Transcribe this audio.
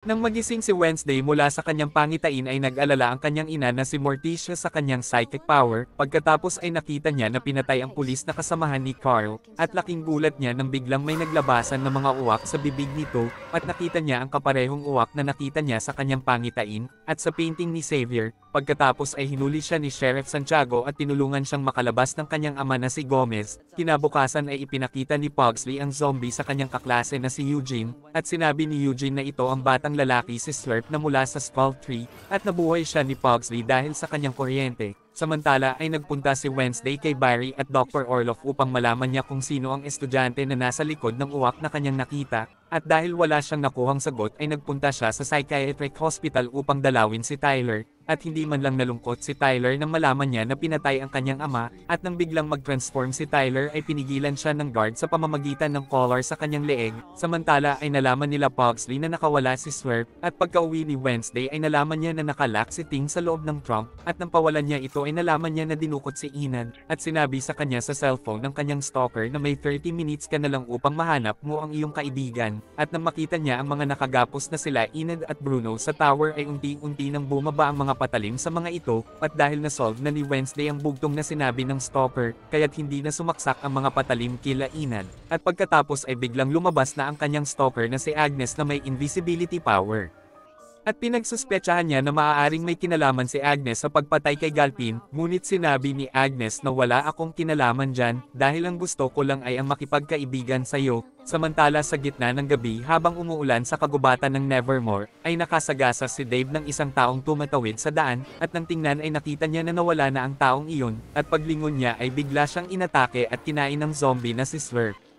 Nang magising si Wednesday mula sa kanyang pangitain ay nag-alala ang kanyang ina na si Morticia sa kanyang psychic power, pagkatapos ay nakita niya na pinatay ang pulis na kasamahan ni Carl, at laking gulat niya nang biglang may naglabasan ng mga uwak sa bibig nito, at nakita niya ang kaparehong uwak na nakita niya sa kanyang pangitain, at sa painting ni Xavier. Pagkatapos ay hinuli siya ni Sheriff Santiago at tinulungan siyang makalabas ng kanyang ama na si Gomez. Kinabukasan ay ipinakita ni Pugsley ang zombie sa kanyang kaklase na si Eugene, at sinabi ni Eugene na ito ang batang lalaki si Slurp na mula sa Skull Tree, at nabuhay siya ni Pugsley dahil sa kanyang kuryente. Samantala ay nagpunta si Wednesday kay Barry at Dr. Orloff upang malaman niya kung sino ang estudyante na nasa likod ng uwak na kanyang nakita, at dahil wala siyang nakuhang sagot ay nagpunta siya sa psychiatric hospital upang dalawin si Tyler. At hindi man lang nalungkot si Tyler nang malaman niya na pinatay ang kanyang ama, at nang biglang mag-transform si Tyler ay pinigilan siya ng guard sa pamamagitan ng collar sa kanyang leeg. Samantala ay nalaman nila Pugsley na nakawala si Slurp, at pagka-uwi ni Wednesday ay nalaman niya na nakalock si Ting sa loob ng trunk, at nang pawalan niya ito ay nalaman niya na dinukot si Enid, at sinabi sa kanya sa cellphone ng kanyang stalker na may 30 minutes ka na lang upang mahanap mo ang iyong kaibigan. At nang makita niya ang mga nakagapos na sila Enid at Bruno sa tower ay unti-unti nang bumaba ang mga patalim sa mga ito, at dahil na-solve na ni Wednesday ang bugtong na sinabi ng stalker, kaya't hindi na sumaksak ang mga patalim kila Enid. At pagkatapos ay biglang lumabas na ang kanyang stalker na si Agnes na may invisibility power. At pinagsuspetsahan niya na maaaring may kinalaman si Agnes sa pagpatay kay Galpin, ngunit sinabi ni Agnes na wala akong kinalaman dyan, dahil ang gusto ko lang ay ang makipagkaibigan sa iyo. Samantala sa gitna ng gabi habang umuulan sa kagubatan ng Nevermore, ay nakasagasa si Dave ng isang taong tumatawid sa daan, at nang tingnan ay nakita niya na nawala na ang taong iyon, at paglingon niya ay bigla siyang inatake at kinain ng zombie na si Slurp.